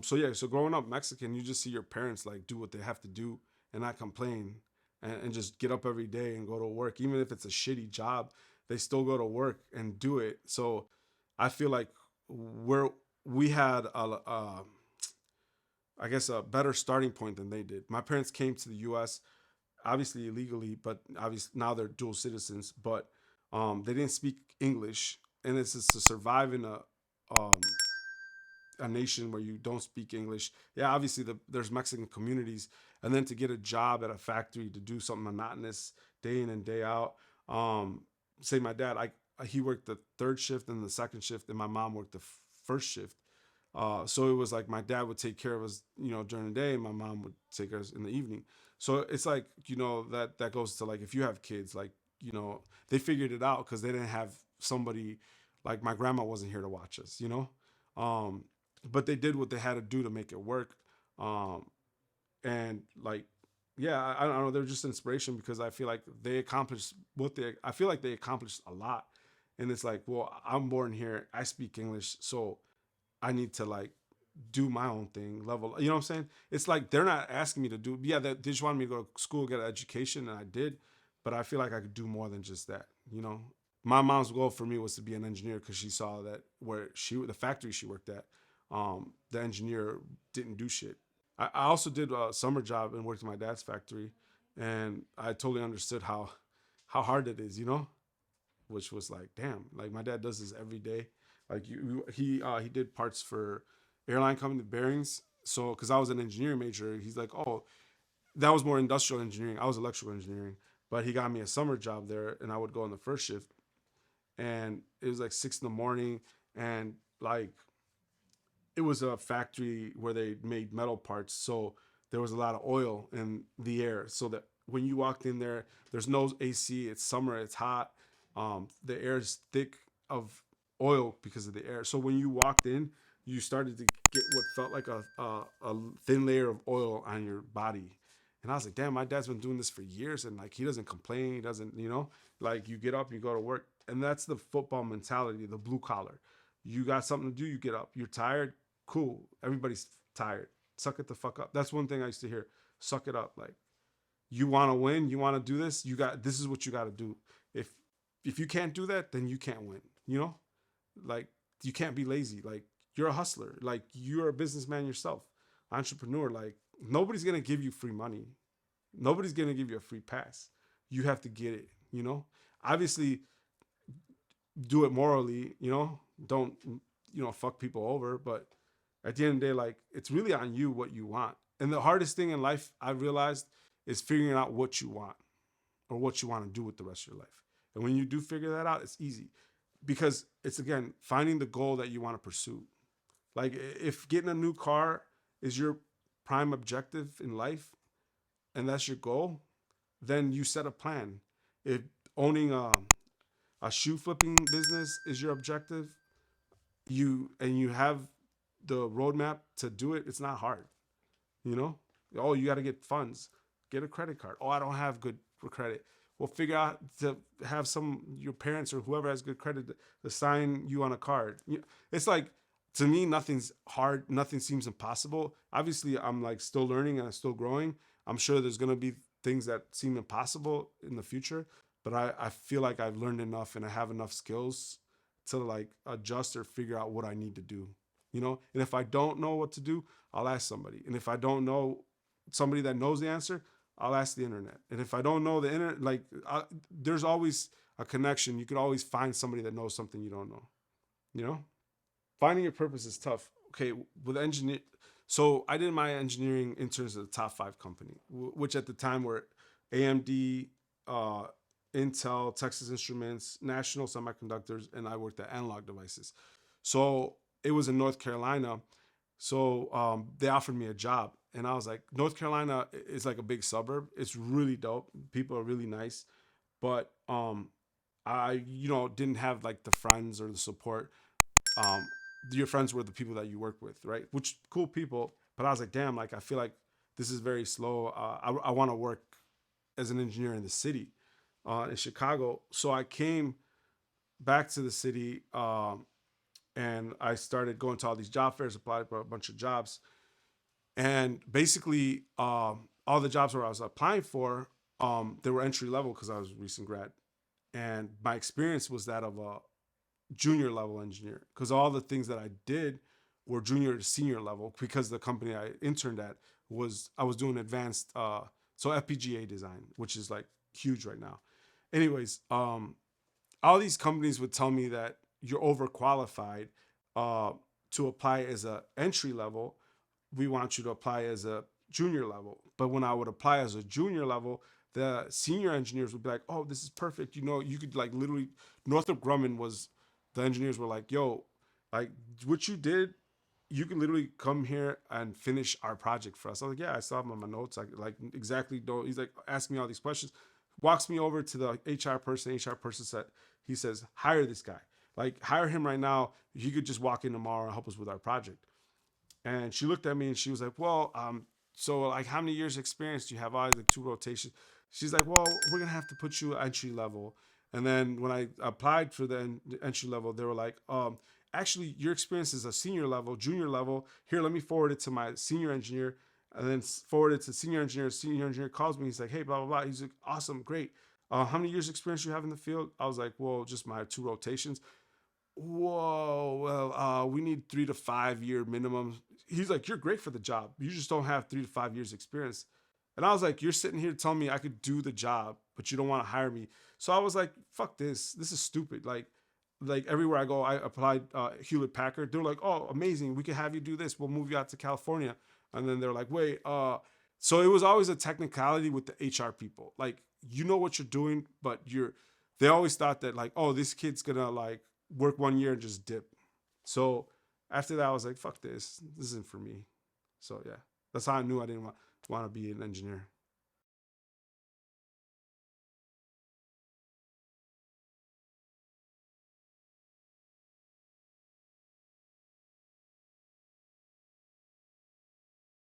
So yeah, so growing up Mexican, you just see your parents like do what they have to do and not complain and just get up every day and go to work. Even if it's a shitty job, they still go to work and do it. So I feel like we're we had I guess a better starting point than they did. My parents came to the U.S. obviously illegally, but obviously now they're dual citizens. But they didn't speak English, and this is to survive in a nation where you don't speak English. Yeah, obviously there's Mexican communities, and then to get a job at a factory to do something monotonous day in and day out. Um, Say my dad, he worked the third shift and the second shift, and my mom worked the first shift. So it was like my dad would take care of us, during the day, and my mom would take care of us in the evening. So it's like, that goes to like if you have kids, like they figured it out because they didn't have somebody like my grandma wasn't here to watch us. Um, but they did what they had to do to make it work. Um, and like, yeah, I don't know, they're just inspiration because I feel like they accomplished I feel like they accomplished a lot. And it's like, well, I'm born here, I speak English, so I need to like do my own thing, level. You know what I'm saying? It's like they're not asking me to do. Yeah, they just wanted me to go to school, get an education, and I did. But I feel like I could do more than just that. My mom's goal for me was to be an engineer because she saw that the factory she worked at, the engineer didn't do shit. I also did a summer job and worked in my dad's factory, and I totally understood how hard it is. Which was like, damn, like my dad does this every day. Like he did parts for airline company bearings. So because I was an engineering major, he's like, oh, that was more industrial engineering. I was electrical engineering, but he got me a summer job there, and I would go on the first shift, and it was like 6 in the morning, and like it was a factory where they made metal parts, so there was a lot of oil in the air. So that when you walked in there, there's no AC. It's summer. It's hot. The air is thick of oil because of the air. So when you walked in, you started to get what felt like a thin layer of oil on your body. And I was like, damn, my dad's been doing this for years, and like he doesn't complain. He doesn't, like you get up, you go to work, and that's the football mentality, the blue collar. You got something to do, you get up. You're tired, cool. Everybody's tired. Suck it the fuck up. That's one thing I used to hear. Suck it up. Like you want to win, you want to do this. This is what you got to do. If if you can't do that, then you can't win. Like you can't be lazy. Like you're a hustler. Like you're a businessman yourself, entrepreneur. Like nobody's gonna give you free money. Nobody's gonna give you a free pass. You have to get it. Obviously do it morally. Don't fuck people over, but at the end of the day, like it's really on you what you want. And the hardest thing in life I realized is figuring out what you want or what you want to do with the rest of your life. And when you do figure that out, it's easy because it's again finding the goal that you want to pursue. Like if getting a new car is your prime objective in life and that's your goal, then you set a plan. If owning a shoe flipping business is your objective, you have the roadmap to do it, it's not hard. You know? Oh, you got to get funds. Get a credit card. Oh, I don't have good credit. Well, figure out to have your parents or whoever has good credit to sign you on a card. It's like, to me, nothing's hard. Nothing seems impossible. Obviously, I'm like still learning and I'm still growing. I'm sure there's going to be things that seem impossible in the future, but I feel like I've learned enough and I have enough skills to like adjust or figure out what I need to do. And if I don't know what to do, I'll ask somebody. And if I don't know somebody that knows the answer, I'll ask the internet. And if I don't know the internet, like there's always a connection. You could always find somebody that knows something you don't know. You know, finding your purpose is tough. Okay, with engineer, so I did my engineering interns at the top five company, which at the time were AMD, uh, Intel, Texas Instruments, National Semiconductors, and I worked at Analog Devices. So it was in North Carolina. So they offered me a job, and I was like, North Carolina is like a big suburb. It's really dope. People are really nice, but I didn't have like the friends or the support. Um, your friends were the people that you work with, right? Which cool people, but I was like, damn, like I feel like this is very slow. I want to work as an engineer in the city, in Chicago. So I came back to the city, and I started going to all these job fairs, applied for a bunch of jobs, and basically, all the jobs where I was applying for, they were entry level because I was a recent grad, and my experience was that of a junior level engineer because all the things that I did were junior to senior level because the company I interned at was I was doing advanced so FPGA design, which is like huge right now. Anyways, all these companies would tell me that you're overqualified uh, to apply as a entry level. We want you to apply as a junior level. But when I would apply as a junior level, the senior engineers would be like, "Oh, this is perfect. You know, you could like literally." Northrop Grumman was the engineers were like, "Yo, like what you did, you can literally come here and finish our project for us." I was like, "Yeah, I saw them on my notes. I like exactly." Don't. He's like asking me all these questions. Walks me over to the HR person. HR person said, he says, "Hire this guy. Like hire him right now. He could just walk in tomorrow and help us with our project." And she looked at me and she was like, "Well, so like how many years experience do you have?" I was like, "2 rotations." She's like, "Well, we're gonna have to put you entry level." And then when I applied for the entry level, they were like, "Actually, your experience is a senior level, junior level. Here, let me forward it to my senior engineer." And then forward it to senior engineer. Senior engineer calls me. He's like, "Hey, blah blah blah." He's like, "Awesome, great. How many years experience you have in the field?" I was like, "Well, just my 2 rotations." Whoa, well, we need 3 to 5 year minimum. He's like, "You're great for the job. You just don't have 3 to 5 years experience." And I was like, "You're sitting here telling me I could do the job, but you don't want to hire me." So I was like, "Fuck this. This is stupid." Like everywhere I go, I applied Hewlett Packard. They're like, "Oh, amazing. We can have you do this. We'll move you out to California." And then they're like, "Wait, so it was always a technicality with the HR people. Like, you know what you're doing, but they always thought that like, oh, this kid's gonna like work 1 year and just dip. So after that, I was like, fuck this. This isn't for me. So yeah, that's how I knew I didn't want to be an engineer.